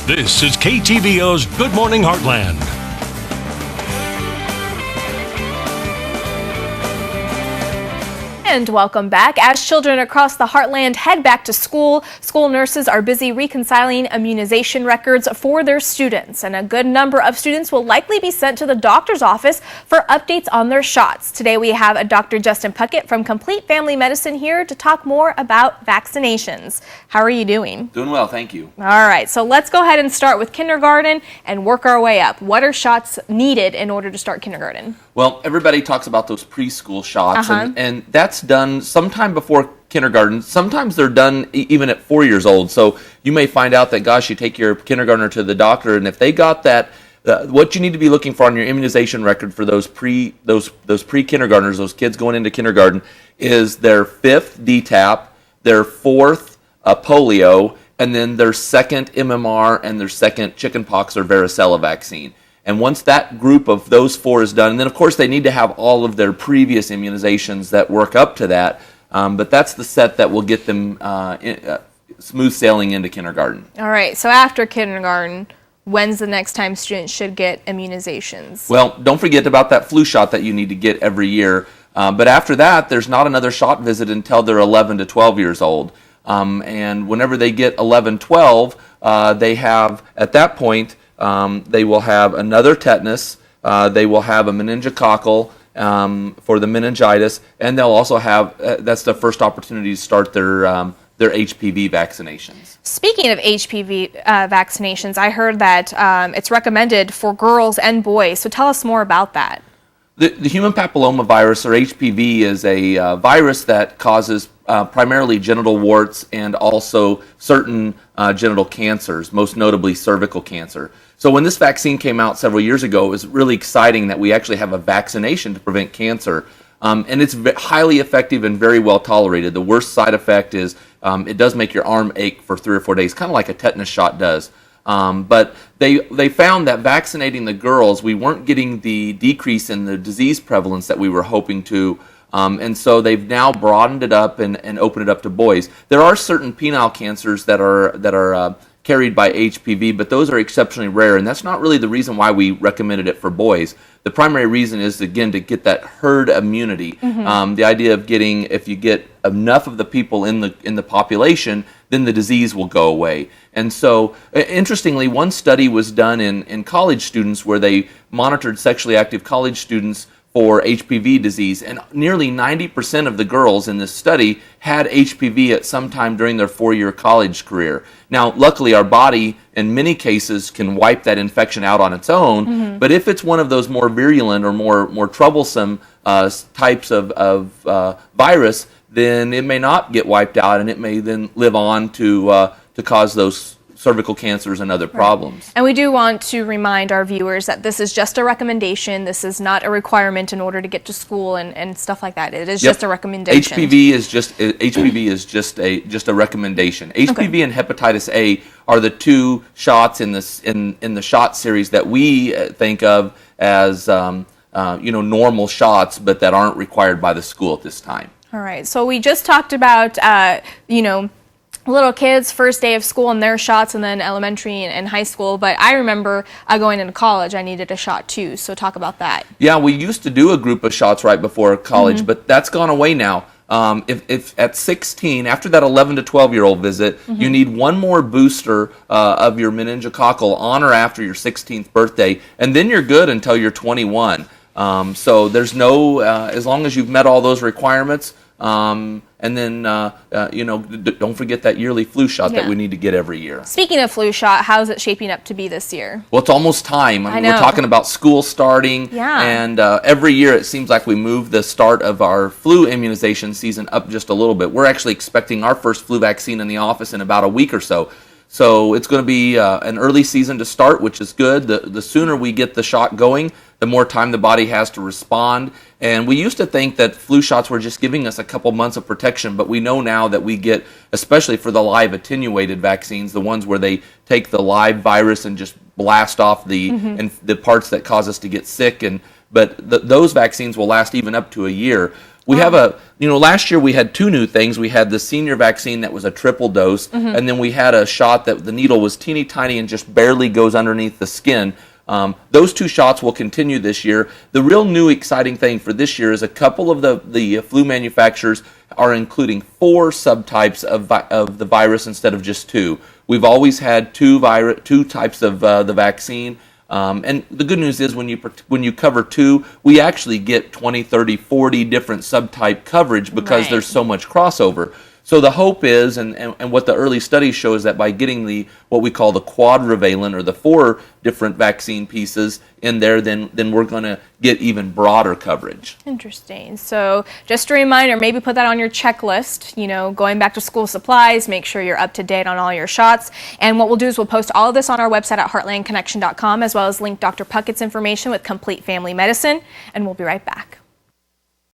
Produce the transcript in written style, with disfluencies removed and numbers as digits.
This is KTVO's Good Morning Heartland. And welcome back. As children across the heartland head back to school nurses are busy reconciling immunization records for their students. And a good number of students will likely be sent to the doctor's office for updates on their shots. Today we have Dr. Justin Puckett from Complete Family Medicine here to talk more about vaccinations. How are you doing? Doing well, thank you. All right, so let's go ahead and start with kindergarten and work our way up. What are shots needed in order to start kindergarten? Well, everybody talks about those preschool shots, and that's done sometime before kindergarten. Sometimes they're done even at 4 years old. So you may find out that, gosh, you take your kindergartner to the doctor, and if they got that, what you need to be looking for on your immunization record for those pre-kindergartners, those kids going into kindergarten, is their 5th DTaP, their 4th polio, and then their 2nd MMR and their 2nd chickenpox or varicella vaccine. And once that group of those 4 is done, and then of course they need to have all of their previous immunizations that work up to that, but that's the set that will get them smooth sailing into kindergarten. All right, so after kindergarten, when's the next time students should get immunizations? Well, don't forget about that flu shot that you need to get every year. But after that, there's not another shot visit until they're 11 to 12 years old. And whenever they get 11, 12, they have, at that point, they will have another tetanus, they will have a meningococcal for the meningitis, and they'll also have, that's the first opportunity to start their HPV vaccinations. Speaking of HPV vaccinations, I heard that it's recommended for girls and boys, so tell us more about that. The human papillomavirus, or HPV, is a virus that causes primarily genital warts and also certain genital cancers, most notably cervical cancer. So when this vaccine came out several years ago, it was really exciting that we actually have a vaccination to prevent cancer. And it's highly effective and very well tolerated. The worst side effect is it does make your arm ache for 3 or 4 days, kind of like a tetanus shot does. But they found that vaccinating the girls, we weren't getting the decrease in the disease prevalence that we were hoping to. And so they've now broadened it up and opened it up to boys. There are certain penile cancers that are carried by HPV, but those are exceptionally rare, and that's not really the reason why we recommended it for boys. The primary reason is, again, to get that herd immunity. The idea of getting, if you get enough of the people in the population, then the disease will go away. And so, interestingly, one study was done in college students where they monitored sexually active college students for HPV disease, and nearly 90% of the girls in this study had HPV at some time during their 4-year college career. Now, luckily, our body, in many cases, can wipe that infection out on its own, but if it's one of those more virulent or more troublesome types of virus, then it may not get wiped out, and it may then live on to cause those cervical cancers and other problems. And we do want to remind our viewers that this is just a recommendation. This is not a requirement in order to get to school and stuff like that. It is just a recommendation. HPV is just a recommendation. HPV and hepatitis A are the 2 shots in the shot series that we think of as normal shots, but that aren't required by the school at this time. All right. So we just talked about little kids, first day of school and their shots, and then elementary and high school. But I remember going into college, I needed a shot too. So talk about that. Yeah, we used to do a group of shots right before college, but that's gone away now. If at 16, after that 11 to 12-year-old visit, you need one more booster of your meningococcal on or after your 16th birthday, and then you're good until you're 21. So there's no, as long as you've met all those requirements, and then, don't forget that yearly flu shot that we need to get every year. Speaking of flu shot, how's it shaping up to be this year? Well, it's almost time. I mean, we're talking about school starting, and every year it seems like we move the start of our flu immunization season up just a little bit. We're actually expecting our first flu vaccine in the office in about a week or so. So it's going to be an early season to start, which is good. The sooner we get the shot going, the more time the body has to respond. And we used to think that flu shots were just giving us a couple months of protection, but we know now that we get, especially for the live attenuated vaccines, the ones where they take the live virus and just blast off the parts that cause us to get sick. But those vaccines will last even up to a year. We have last year we had two new things. We had the senior vaccine that was a triple dose, and then we had a shot that the needle was teeny tiny and just barely goes underneath the skin. Those two shots will continue this year. The real new exciting thing for this year is a couple of the flu manufacturers are including 4 subtypes of the virus instead of just 2. We've always had two types of the vaccine. And the good news is when you cover 2, we actually get 20, 30, 40 different subtype coverage because there's so much crossover. So the hope is, and what the early studies show is that by getting what we call the quadrivalent, or the 4 different vaccine pieces in there, then we're going to get even broader coverage. Interesting. So just a reminder, maybe put that on your checklist, going back to school supplies, make sure you're up to date on all your shots. And what we'll do is we'll post all of this on our website at heartlandconnection.com, as well as link Dr. Puckett's information with Complete Family Medicine. And we'll be right back.